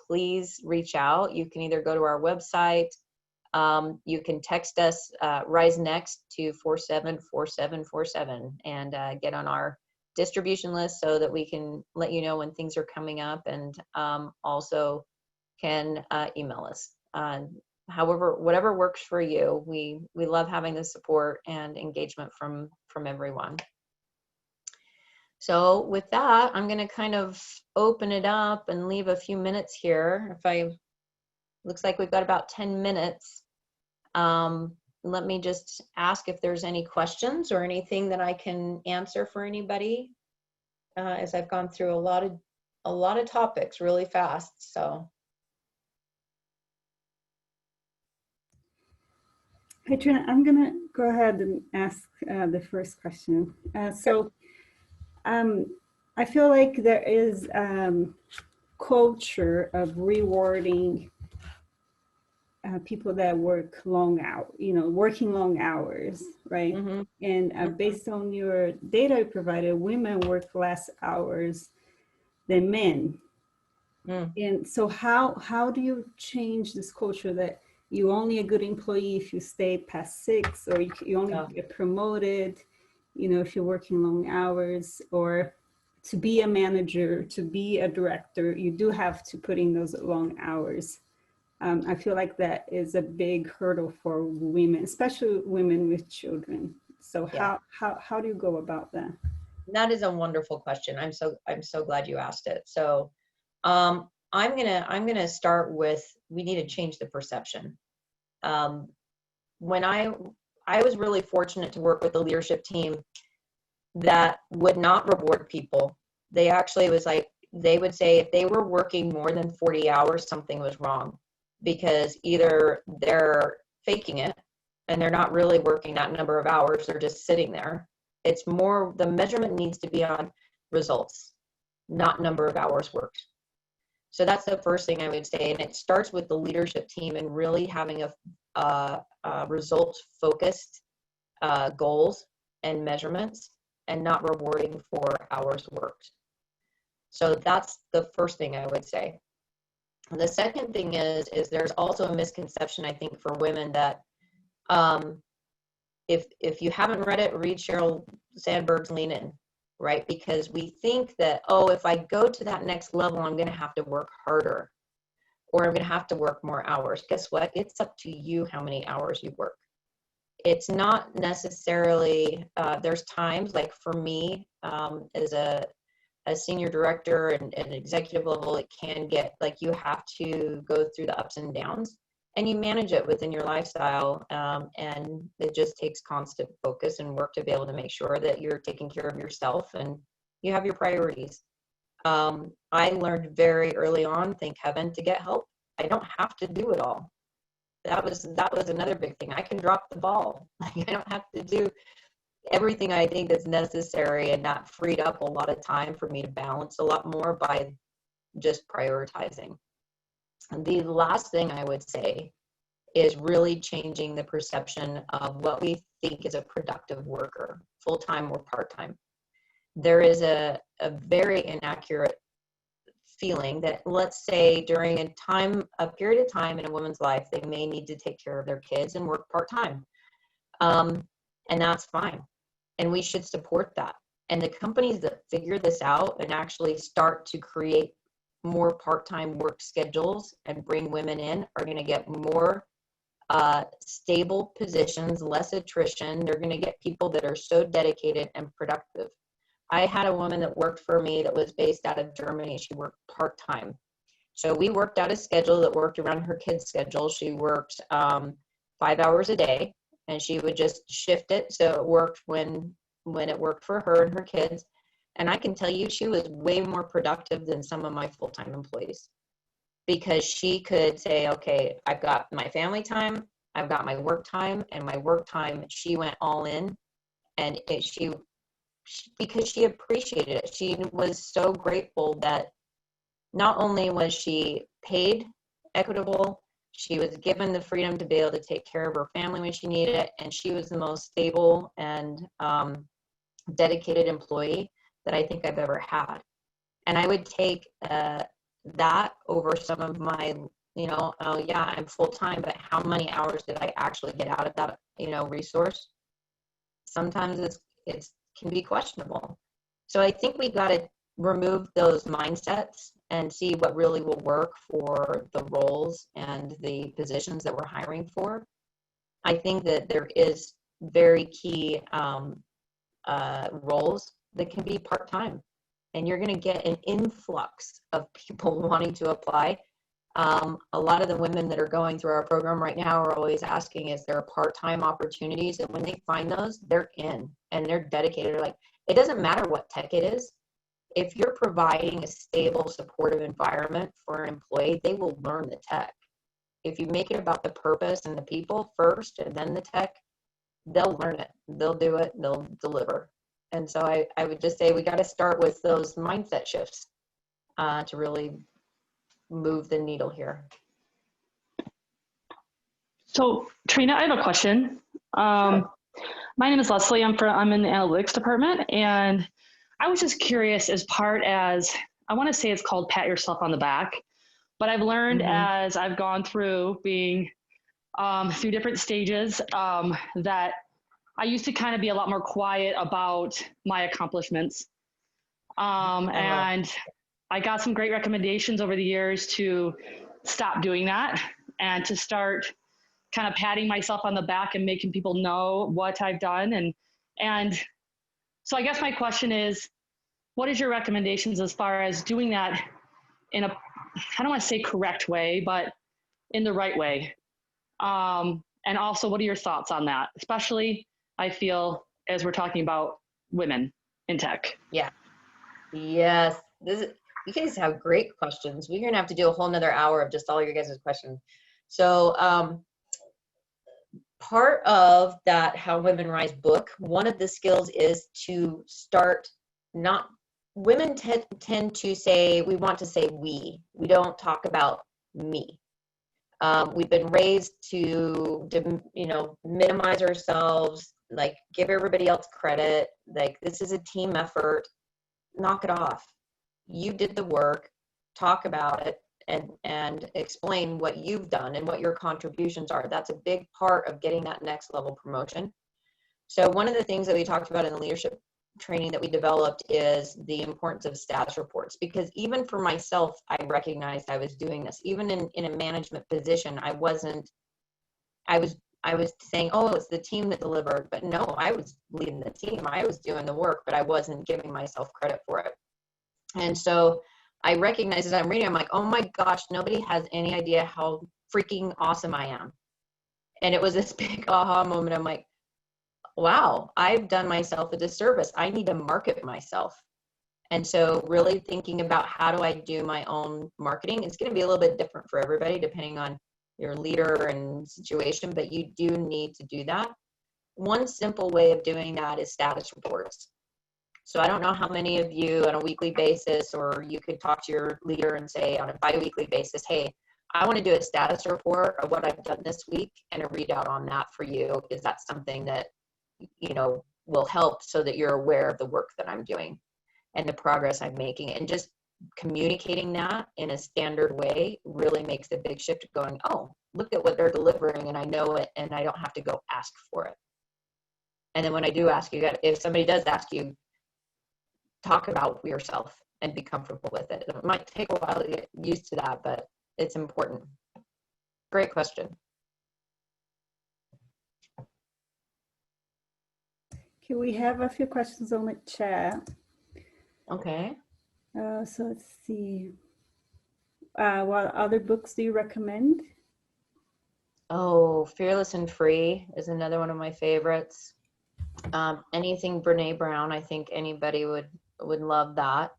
please reach out. You can either go to our website, you can text us RizeNext to 474747 and get on our distribution list so that we can let you know when things are coming up, and also can email us. However, whatever works for you. We love having the support and engagement from everyone. So with that, I'm going to kind of open it up and leave a few minutes here. Looks like we've got about 10 minutes. Let me just ask if there's any questions or anything that I can answer for anybody, as I've gone through a lot of topics really fast. So. Hey, Trina, I'm going to go ahead and ask the first question. I feel like there is culture of rewarding people that work working long hours, right? Mm-hmm. And based on your data you provided, women work less hours than men. Mm. And so how do you change this culture that you're only a good employee if you stay past 6, or you only get promoted, if you're working long hours, or to be a manager, to be a director, you do have to put in those long hours. I feel like that is a big hurdle for women, especially women with children. So how do you go about that? That is a wonderful question. I'm so glad you asked it. So I'm gonna start with, we need to change the perception. When I was really fortunate to work with a leadership team that would not reward people. They actually they would say if they were working more than 40 hours, something was wrong, because either they're faking it and they're not really working that number of hours, they're just sitting there, It's more, the measurement needs to be on results, not number of hours worked. So that's the first thing I would say. And it starts with the leadership team and really having a results focused goals and measurements, and not rewarding for hours worked. So that's the first thing I would say. And the second thing is there's also a misconception, I think, for women that if you haven't read it, read Sheryl Sandberg's Lean In, right? Because we think that, oh, if I go to that next level, I'm going to have to work harder, or I'm going to have to work more hours. Guess what? It's up to you how many hours you work. It's not necessarily, there's times, like for me, as a senior director and executive level, it can get like you have to go through the ups and downs, and you manage it within your lifestyle. And it just takes constant focus and work to be able to make sure that you're taking care of yourself and you have your priorities. I learned very early on, thank heaven, to get help. I don't have to do it all. That was another big thing. I can drop the ball. Like, I don't have to do everything I think that's necessary, and that freed up a lot of time for me to balance a lot more by just prioritizing. And the last thing I would say is really changing the perception of what we think is a productive worker, full-time or part-time. There is a very inaccurate feeling that, let's say, during a period of time in a woman's life, they may need to take care of their kids and work part-time. And that's fine. And we should support that. And the companies that figure this out and actually start to create more part-time work schedules and bring women in are going to get more stable positions, less attrition. They're going to get people that are so dedicated and productive. I had a woman that worked for me that was based out of Germany. She worked part-time. So we worked out a schedule that worked around her kids' schedule. She worked 5 hours a day, and she would just shift it so it worked when it worked for her and her kids. And I can tell you, she was way more productive than some of my full-time employees, because she could say, okay, I've got my family time, I've got my work time, and my work time, she went all in. And because she appreciated it, she was so grateful that not only was she paid equitable, she was given the freedom to be able to take care of her family when she needed it, and she was the most stable and dedicated employee that I think I've ever had. And I would take that over some of my, oh yeah, I'm full-time, but how many hours did I actually get out of that, resource? Sometimes it can be questionable. So I think we got to remove those mindsets and see what really will work for the roles and the positions that we're hiring for. I think that there is very key roles that can be part-time, and you're going to get an influx of people wanting to apply. A lot of the women that are going through our program right now are always asking, is there part-time opportunities? And when they find those, they're in and they're dedicated. They're like, it doesn't matter what tech it is. If you're providing a stable, supportive environment for an employee, they will learn the tech. If you make it about the purpose and the people first and then the tech, they'll learn it, they'll do it, they'll deliver. And so I would just say we got to start with those mindset shifts to really move the needle here. So Trina, I have a question. Sure. My name is Leslie. I'm in the analytics department, and I was just curious, as part as, I want to say it's called pat yourself on the back, but I've learned as I've gone through being through different stages that I used to kind of be a lot more quiet about my accomplishments. And I got some great recommendations over the years to stop doing that and to start kind of patting myself on the back and making people know what I've done. And so I guess my question is, what is your recommendations as far as doing that in a, I don't want to say correct way, but in the right way? And also, what are your thoughts on that? Especially, I feel, as we're talking about women in tech. Yeah. Yes. You guys have great questions. We're going to have to do a whole nother hour of just all your guys' questions. So part of that How Women Rise book, one of the skills is to start not, women tend to say, we want to say we don't talk about me. We've been raised to, minimize ourselves, like give everybody else credit, like this is a team effort. Knock it off. You did the work, talk about it, and explain what you've done and what your contributions are. That's a big part of getting that next level promotion. So one of the things that we talked about in the leadership training that we developed is the importance of status reports, because even for myself, I recognized I was doing this. Even in a management position, I was saying, oh, it's the team that delivered, but no, I was leading the team. I was doing the work, but I wasn't giving myself credit for it. And so I recognize as I'm reading, I'm like, oh my gosh, nobody has any idea how freaking awesome I am. And it was this big aha moment. I'm like, wow, I've done myself a disservice. I need to market myself. And so really thinking about how do I do my own marketing. It's going to be a little bit different for everybody depending on your leader and situation, but you do need to do that. One simple way of doing that is status reports. So I don't know how many of you on a weekly basis, or you could talk to your leader and say on a bi-weekly basis, hey, I want to do a status report of what I've done this week and a readout on that for you. Is that something that, will help so that you're aware of the work that I'm doing and the progress I'm making? And just communicating that in a standard way really makes a big shift of going, oh, look at what they're delivering and I know it and I don't have to go ask for it. And then when I do ask you, if somebody does ask you, talk about yourself and be comfortable with it. It might take a while to get used to that, but it's important. Great question. Okay, we have a few questions on the chat. Okay. So let's see. What other books do you recommend? Oh, Fearless and Free is another one of my favorites. Anything Brene Brown, I think anybody would love that.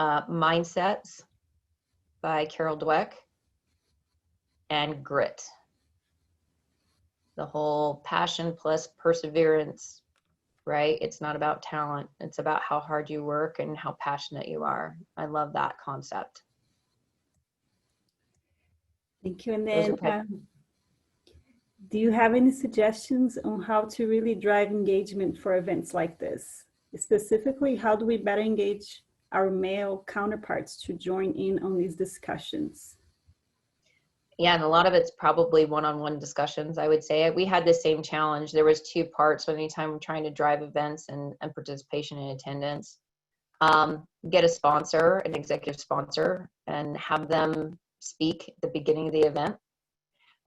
Mindsets by Carol Dweck, and Grit. The whole passion plus perseverance, right? It's not about talent. It's about how hard you work and how passionate you are. I love that concept. Thank you. And then do you have any suggestions on how to really drive engagement for events like this? Specifically, how do we better engage our male counterparts to join in on these discussions? Yeah, and a lot of it's probably one-on-one discussions, I would say. We had the same challenge. There was two parts anytime we're trying to drive events and participation and attendance. Get a sponsor, an executive sponsor, and have them speak at the beginning of the event.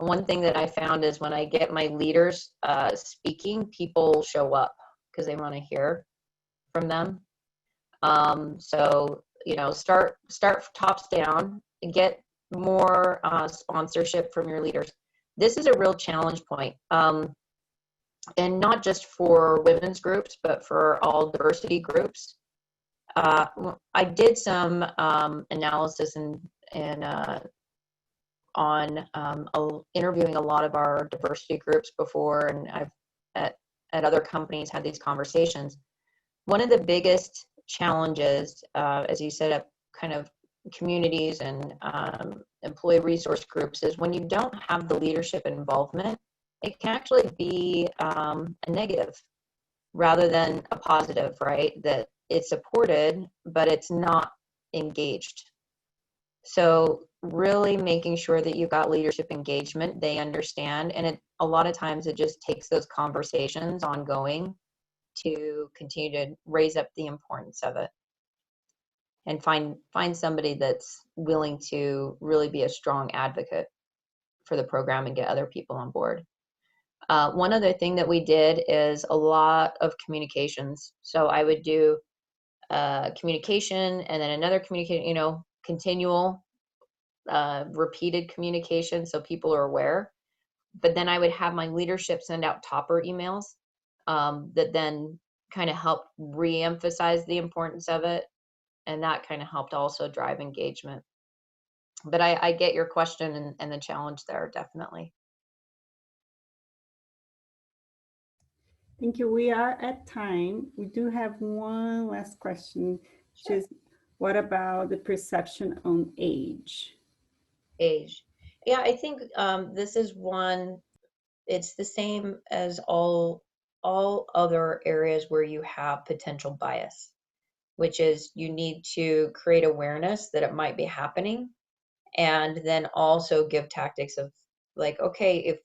And one thing that I found is when I get my leaders speaking, people show up because they want to hear from them. So, start tops down and get more sponsorship from your leaders. This is a real challenge point. And not just for women's groups, but for all diversity groups. I did some analysis on interviewing a lot of our diversity groups before, and I've at other companies had these conversations. One of the biggest challenges as you set up kind of communities and employee resource groups is when you don't have the leadership involvement, it can actually be a negative rather than a positive, right? That it's supported, but it's not engaged. So really making sure that you've got leadership engagement, they understand, and a lot of times it just takes those conversations ongoing to continue to raise up the importance of it and find somebody that's willing to really be a strong advocate for the program and get other people on board. One other thing that we did is a lot of communications. So I would do communication and then another communication, continual repeated communication so people are aware. But then I would have my leadership send out topper emails that then kind of help re-emphasize the importance of it. And that kind of helped also drive engagement. But I get your question and the challenge there, definitely. Thank you. We are at time. We do have one last question, Sure. which is, what about the perception on age? Age. Yeah, I think this is one, it's the same as all other areas where you have potential bias, which is you need to create awareness that it might be happening, and then also give tactics of like, okay,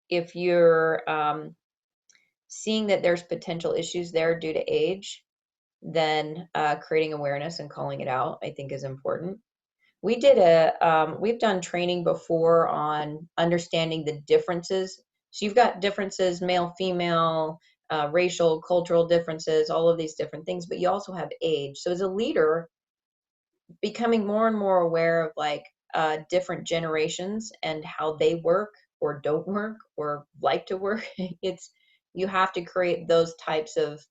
if you're seeing that there's potential issues there due to age, then creating awareness and calling it out, I think, is important. We've done training before on understanding the differences. So you've got differences, male, female, racial, cultural differences, all of these different things, but you also have age. So as a leader, becoming more and more aware of like different generations and how they work or don't work or like to work. You have to create those types of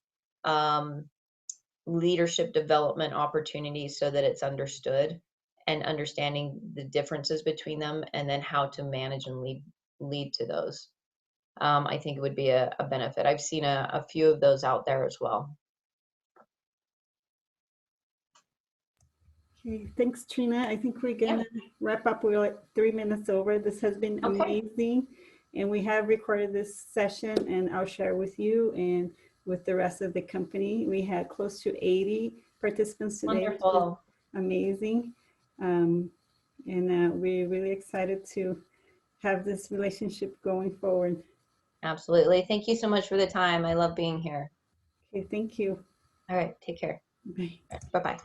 leadership development opportunities so that it's understood, and understanding the differences between them, and then how to manage and lead to those. I think it would be a benefit. I've seen a few of those out there as well. Okay, thanks, Trina. I think we're gonna wrap up. We're like 3 minutes over. This has been amazing. And we have recorded this session, and I'll share with you and with the rest of the company. We had close to 80 participants today. Wonderful. Amazing. We're really excited to have this relationship going forward. Absolutely. Thank you so much for the time. I love being here. Okay, thank you. All right. Take care. Bye. Bye-bye.